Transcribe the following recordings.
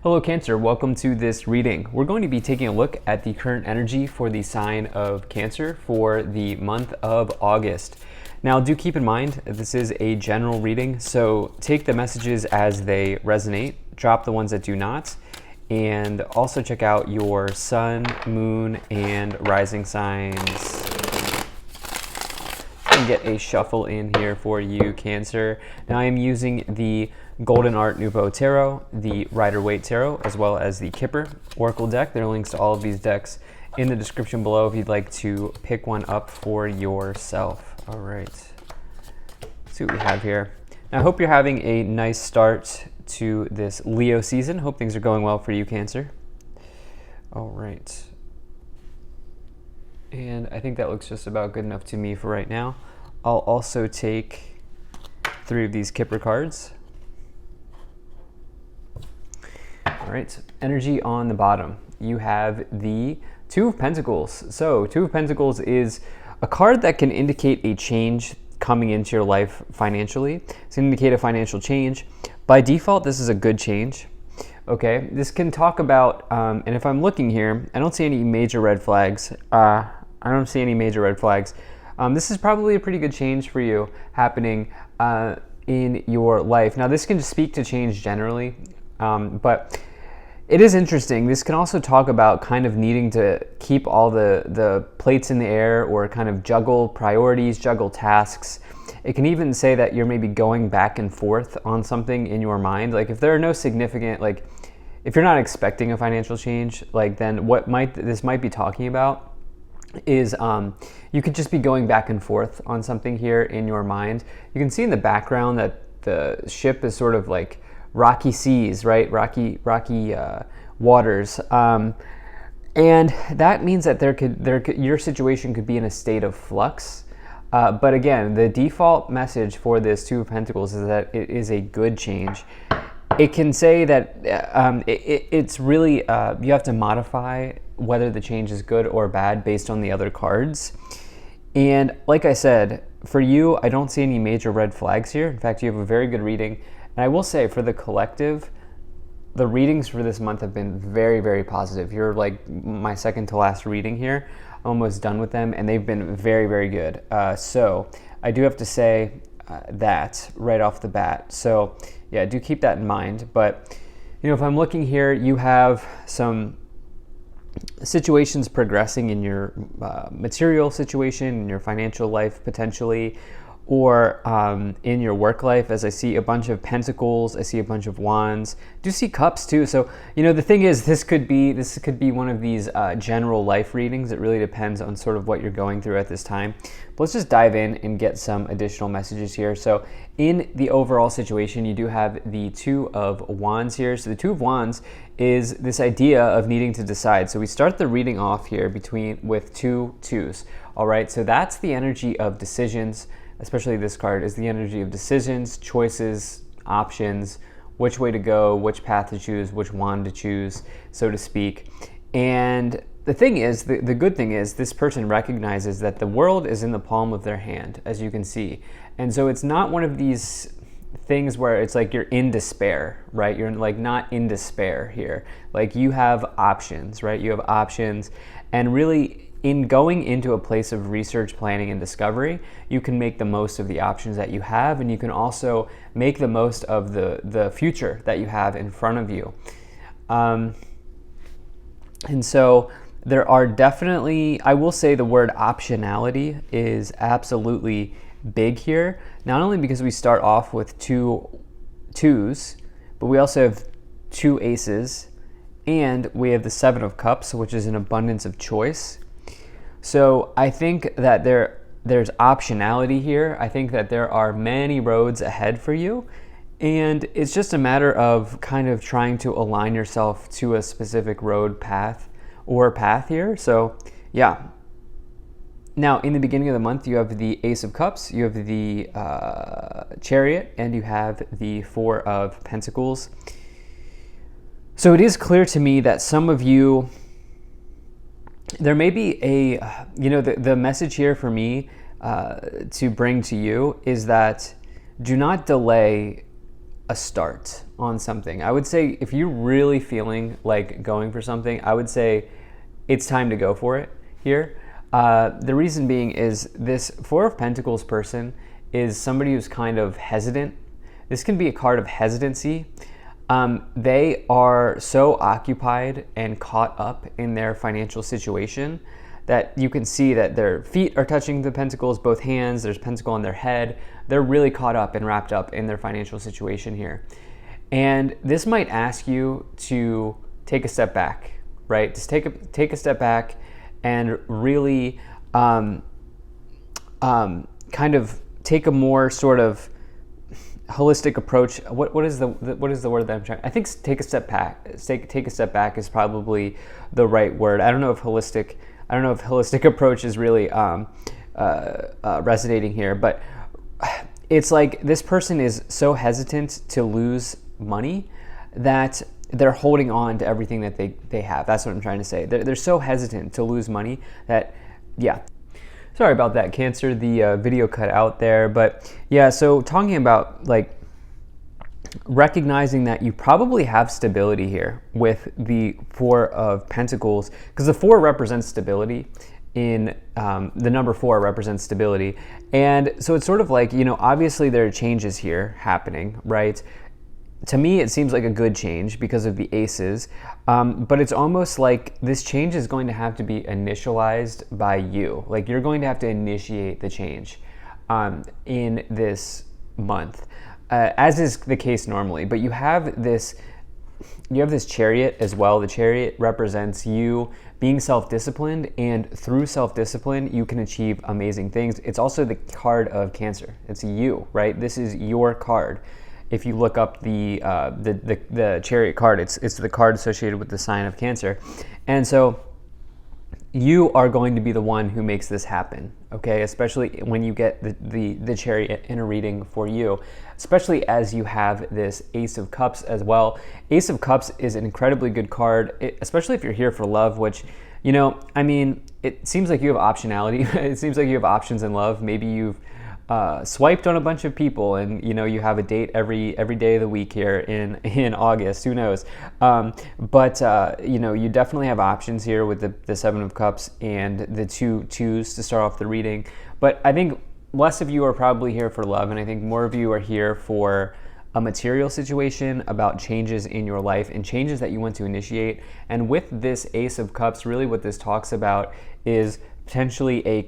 Hello Cancer, welcome to this reading. We're going to be taking a look at the current energy for the sign of Cancer for the month of August. Now do keep in mind, this is a general reading, so take the messages as they resonate, drop the ones that do not, and also check out your sun, moon, and rising signs. And get a shuffle in here for you, Cancer. Now I am using the Golden Art Nouveau Tarot, the Rider-Waite Tarot, as well as the Kipper Oracle deck. There are links to all of these decks in the description below if you'd like to pick one up for yourself. All right, let's see what we have here. Now, I hope you're having a nice start to this Leo season. Hope things are going well for you, Cancer. All right. And I think that looks just about good enough to me for right now. I'll also take 3 of these Kipper cards. All right, so energy on the bottom. You have the Two of Pentacles. So Two of Pentacles is a card that can indicate a change coming into your life financially. It's going to indicate a financial change. By default, this is a good change. Okay, this can talk about, and if I'm looking here, I don't see any major red flags. This is probably a pretty good change for you happening in your life. Now, this can just speak to change generally, but it is interesting. This can also talk about kind of needing to keep all the plates in the air or kind of juggle priorities, juggle tasks. It can even say that you're maybe going back and forth on something in your mind. Like if there are no significant, like if you're not expecting a financial change, like then what this might be talking about is you could just be going back and forth on something here in your mind. You can see in the background that the ship is sort of like rocky seas, right? Rocky waters, and that means that your situation could be in a state of flux. But again, the default message for this Two of Pentacles is that it is a good change. It can say that it's really you have to modify whether the change is good or bad based on the other cards. And like I said, for you, I don't see any major red flags here. In fact, you have a very good reading. And I will say for the collective, the readings for this month have been very, very positive. You're like my second to last reading here. I'm almost done with them, and they've been very, very good. So I do have to say that right off the bat. So yeah, do keep that in mind. But if I'm looking here, you have some situations progressing in your material situation, in your financial life potentially, or in your work life, as I see a bunch of pentacles, I see a bunch of wands. I do see cups too. So, the thing is, this could be one of these general life readings. It really depends on sort of what you're going through at this time. But let's just dive in and get some additional messages here. So in the overall situation, you do have the Two of Wands here. So the Two of Wands is this idea of needing to decide. So we start the reading off here with 2 twos. All right, so that's the energy of decisions. Especially this card is the energy of decisions, choices, options, which way to go, which path to choose, which wand to choose, so to speak. And the thing is, the good thing is this person recognizes that the world is in the palm of their hand, as you can see. And so it's not one of these things where it's like you're in despair, right? You're like not in despair here. Like you have options, right? You have options, and really in going into a place of research, planning, and discovery, you can make the most of the options that you have, and you can also make the most of the future that you have in front of you. And so there are definitely, I will say the word optionality is absolutely big here, not only because we start off with 2 twos, but we also have 2 aces, and we have the 7 of Cups, which is an abundance of choice. So I think that there's optionality here. I think that there are many roads ahead for you, and it's just a matter of kind of trying to align yourself to a specific path here. So yeah. Now in the beginning of the month, you have the Ace of Cups, you have the Chariot, and you have the 4 of Pentacles. So it is clear to me that some of you, there may be the message here for me to bring to you is that do not delay a start on something. I would say if you're really feeling like going for something, I would say it's time to go for it here. The reason being is this Four of Pentacles person is somebody who's kind of hesitant. This can be a card of hesitancy. They are so occupied and caught up in their financial situation that you can see that their feet are touching the pentacles, both hands, there's pentacle on their head. They're really caught up and wrapped up in their financial situation here. And this might ask you to take a step back, right? Just take a step back and really kind of take a more sort of holistic approach. What is the word that I'm trying? I think take a step back. Take a step back is probably the right word. I don't know if holistic approach is really resonating here, but it's like this person is so hesitant to lose money that they're holding on to everything that they have. That's what I'm trying to say. They're so hesitant to lose money that, yeah. Sorry about that, Cancer. The video cut out there. But yeah, so talking about like recognizing that you probably have stability here with the Four of Pentacles, because the Four represents stability. The number 4 represents stability. And so it's sort of like, obviously there are changes here happening, right? To me, it seems like a good change because of the aces, but it's almost like this change is going to have to be initialized by you. Like you're going to have to initiate the change in this month, as is the case normally. But you have this Chariot as well. The Chariot represents you being self-disciplined, and through self-discipline, you can achieve amazing things. It's also the card of Cancer. It's you, right? This is your card. If you look up the Chariot card, it's the card associated with the sign of Cancer. And so you are going to be the one who makes this happen, okay? Especially when you get the Chariot in a reading for you, especially as you have this Ace of Cups as well. Ace of Cups is an incredibly good card, especially if you're here for love, which, it seems like you have optionality. It seems like you have options in love. Maybe you've swiped on a bunch of people, and you have a date every day of the week here in August. Who knows? But you definitely have options here with the Seven of Cups and the two twos to start off the reading. But I think less of you are probably here for love, and I think more of you are here for a material situation, about changes in your life and changes that you want to initiate. And with this Ace of Cups, really what this talks about is potentially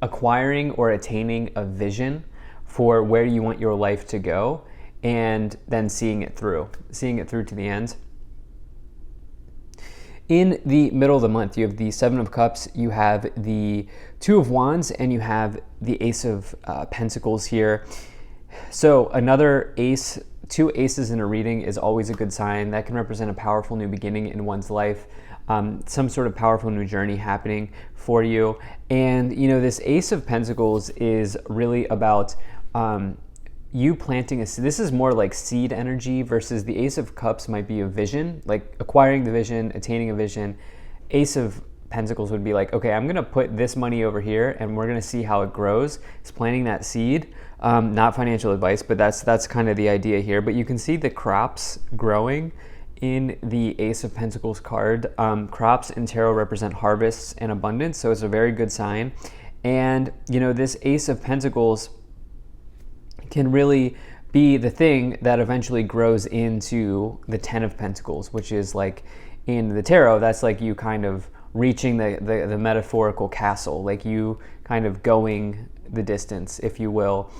acquiring or attaining a vision for where you want your life to go, and then seeing it through to the end. In the middle of the month, you have the Seven of Cups, you have the Two of Wands, and you have the Ace of Pentacles here. So another ace, 2 aces in a reading is always a good sign. That can represent a powerful new beginning in one's life. Some sort of powerful new journey happening for you. And this Ace of Pentacles is really about you planting this is more like seed energy, versus the Ace of Cups might be a vision, like acquiring the vision, attaining a vision. Ace of Pentacles would be like, okay, I'm gonna put this money over here and we're gonna see how it grows. It's planting that seed. Not financial advice, but that's kind of the idea here. But you can see the crops growing in the Ace of Pentacles card. Crops in tarot represent harvests and abundance, so it's a very good sign. And this Ace of Pentacles can really be the thing that eventually grows into the Ten of Pentacles, which is like in the tarot, that's like you kind of reaching the metaphorical castle, like you kind of going the distance, if you will,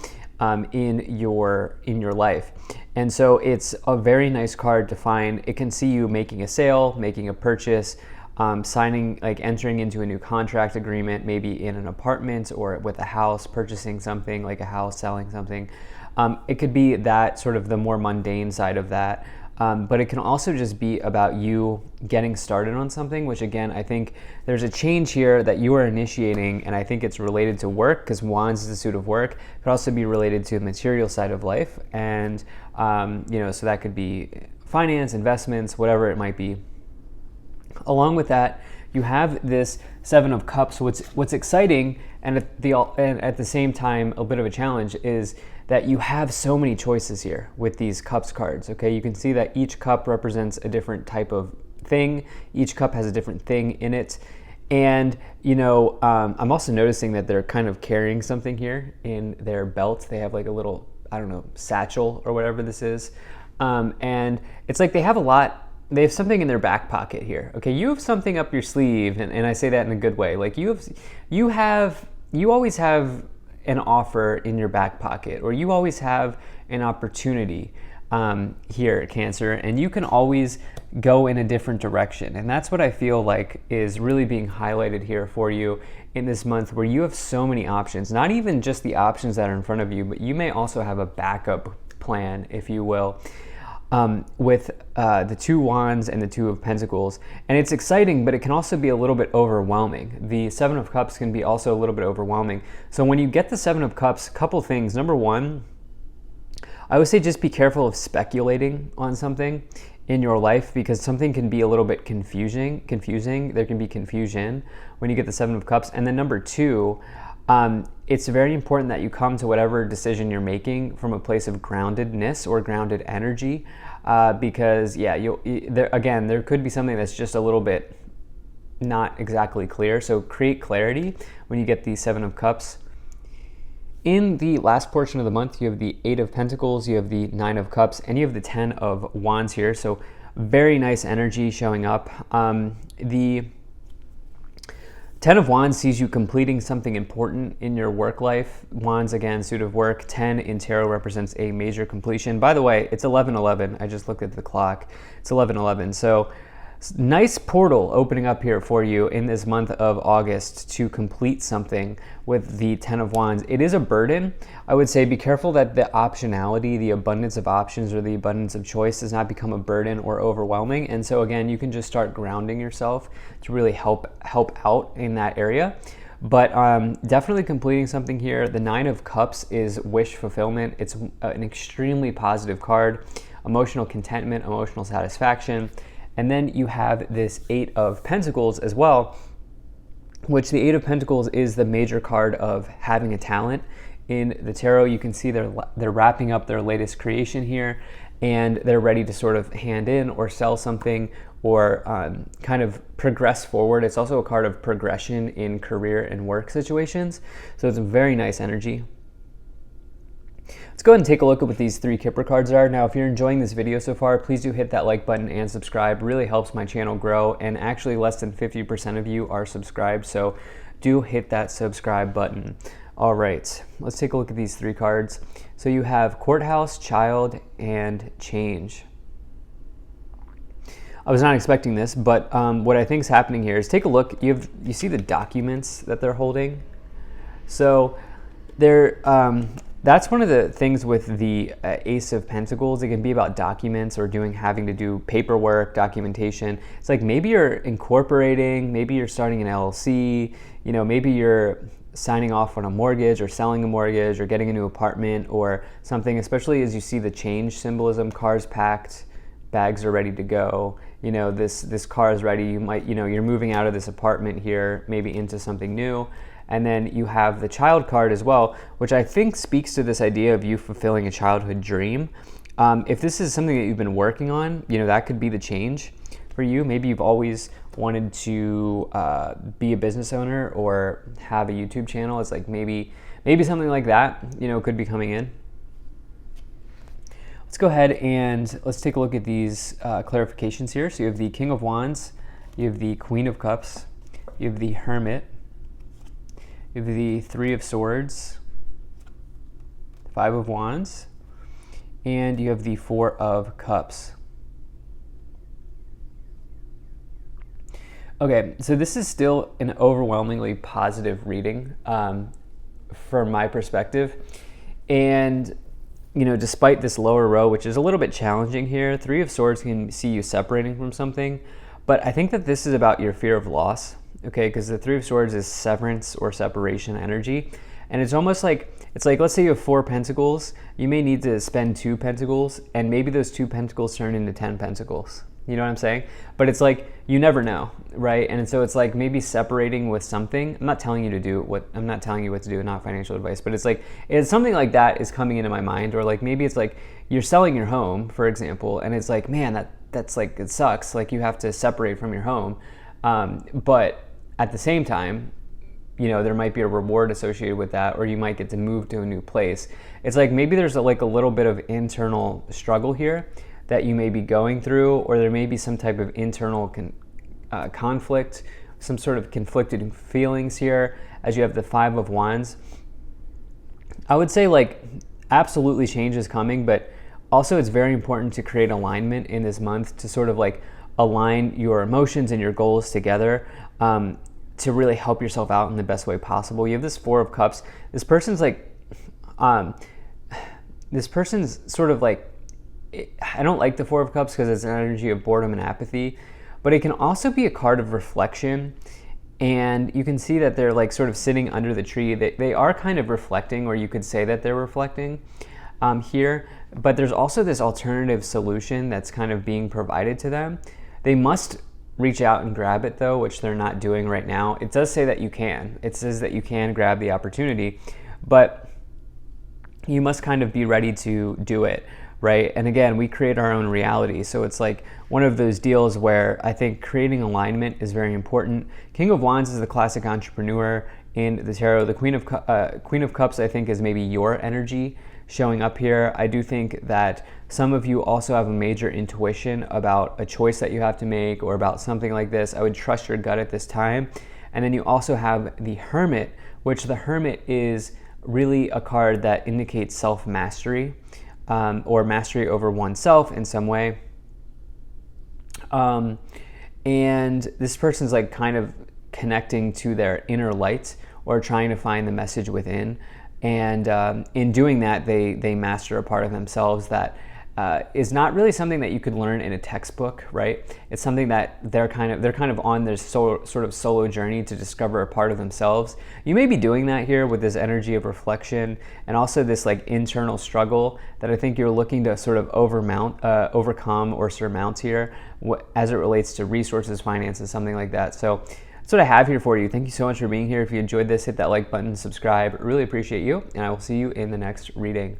in your life. And so it's a very nice card to find. It can see you making a sale, making a purchase, signing, like entering into a new contract agreement, maybe in an apartment or with a house, purchasing something like a house, selling something. It could be that sort of the more mundane side of that. But it can also just be about you getting started on something, which again, I think there's a change here that you are initiating, and I think it's related to work, because Wands is the suit of work. It could also be related to the material side of life, and so that could be finance, investments, whatever it might be. Along with that, you have this Seven of Cups. What's exciting and at the same time a bit of a challenge is that you have so many choices here with these cups cards. Okay, you can see that each cup represents a different type of thing. Each cup has a different thing in it. And, I'm also noticing that they're kind of carrying something here in their belt. They have like a little, I don't know, satchel or whatever this is. And it's like they have something in their back pocket here. Okay, you have something up your sleeve, and I say that in a good way. Like you always have an offer in your back pocket, or you always have an opportunity here at Cancer, and you can always go in a different direction. And that's what I feel like is really being highlighted here for you in this month, where you have so many options, not even just the options that are in front of you, but you may also have a backup plan, if you will, with the Two Wands and the Two of Pentacles. And it's exciting, but it can also be a little bit overwhelming. The Seven of Cups can be also a little bit overwhelming. So when you get the Seven of Cups, a couple things. Number one, I would say just be careful of speculating on something in your life, because something can be a little bit confusing. There can be confusion when you get the Seven of Cups. And then number two, it's very important that you come to whatever decision you're making from a place of groundedness or grounded energy, because there could be something that's just a little bit not exactly clear. So create clarity when you get the Seven of Cups. In the last portion of the month, you have the Eight of Pentacles, you have the Nine of Cups, and you have the Ten of Wands here. So very nice energy showing up. The Ten of Wands sees you completing something important in your work life. Wands, again, suit of work. 10 in tarot represents a major completion. By the way, it's 11:11. I just looked at the clock. It's 11:11. So nice portal opening up here for you in this month of August to complete something with the Ten of Wands. It is a burden. I would say be careful that the optionality, the abundance of options, or the abundance of choice does not become a burden or overwhelming. And so again, you can just start grounding yourself to really help out in that area. But definitely completing something here. The Nine of Cups is wish fulfillment. It's an extremely positive card. Emotional contentment, emotional satisfaction. And then you have this Eight of Pentacles as well, which the Eight of Pentacles is the major card of having a talent. In the tarot, you can see they're wrapping up their latest creation here, and they're ready to sort of hand in or sell something or kind of progress forward. It's also a card of progression in career and work situations. So it's a very nice energy. Let's go ahead and take a look at what these three Kipper cards are. Now, if you're enjoying this video so far, please do hit that like button and subscribe. It really helps my channel grow, and actually less than 50% of you are subscribed, so do hit that subscribe button. All right, let's take a look at these three cards. So you have Courthouse, Child, and Change. I was not expecting this, but what I think is happening here is, take a look. You see the documents that they're holding? So they're that's one of the things with the Ace of Pentacles. It can be about documents or having to do paperwork, documentation. It's like maybe you're incorporating, maybe you're starting an LLC, maybe you're signing off on a mortgage or selling a mortgage or getting a new apartment or something, especially as you see the change symbolism. Cars packed, bags are ready to go. This car is ready. You're moving out of this apartment here, maybe into something new. And then you have the Child card as well, which I think speaks to this idea of you fulfilling a childhood dream. If this is something that you've been working on, that could be the change for you. Maybe you've always wanted to be a business owner or have a YouTube channel. It's like maybe something like that, could be coming in. Let's go ahead and let's take a look at these clarifications here. So you have the King of Wands, you have the Queen of Cups, you have the Hermit, you have the Three of Swords, Five of Wands, and you have the Four of Cups. Okay, so this is still an overwhelmingly positive reading from my perspective. And, despite this lower row, which is a little bit challenging here, Three of Swords can see you separating from something. But I think that this is about your fear of loss. Okay, because the Three of Swords is severance or separation energy. And it's almost like, let's say you have 4 pentacles, you may need to spend 2 pentacles, and maybe those 2 pentacles turn into 10 pentacles. You know what I'm saying? But it's like, you never know, right? And so it's like maybe separating with something. I'm not telling you what to do, not financial advice, but it's like, it's something like that is coming into my mind. Or like maybe it's like you're selling your home, for example, and it's like, man, that's like, it sucks. Like you have to separate from your home. But at the same time, there might be a reward associated with that, or you might get to move to a new place. It's like maybe there's a little bit of internal struggle here that you may be going through, or there may be some type of internal conflict, some sort of conflicted feelings here as you have the Five of Wands. I would say absolutely change is coming, but also it's very important to create alignment in this month to sort of align your emotions and your goals together, to really help yourself out in the best way possible. You have this Four of Cups. This person's sort of I don't like the Four of Cups because it's an energy of boredom and apathy, but it can also be a card of reflection. And you can see that they're sort of sitting under the tree. They are kind of reflecting, or you could say that they're reflecting here, but there's also this alternative solution that's kind of being provided to them. They must reach out and grab it though, which they're not doing right now. It does say that you can. It says that you can grab the opportunity, but you must kind of be ready to do it, right? And again, we create our own reality. So it's like one of those deals where I think creating alignment is very important. King of Wands is the classic entrepreneur in the tarot. The Queen of Cups, I think, is maybe your energy showing up here. I do think that some of you also have a major intuition about a choice that you have to make, or about something like this. I would trust your gut at this time. And then you also have the Hermit, which the Hermit is really a card that indicates self-mastery, or mastery over oneself in some way. And this person's kind of connecting to their inner light, or trying to find the message within. And in doing that, they master a part of themselves that is not really something that you could learn in a textbook, right? It's something that they're kind of on their sort of solo journey to discover a part of themselves. You may be doing that here with this energy of reflection, and also this internal struggle that I think you're looking to sort of overcome or surmount here, as it relates to resources, finances, something like that. So that's what I have here for you. Thank you so much for being here. If you enjoyed this, hit that like button, subscribe. Really appreciate you, and I will see you in the next reading.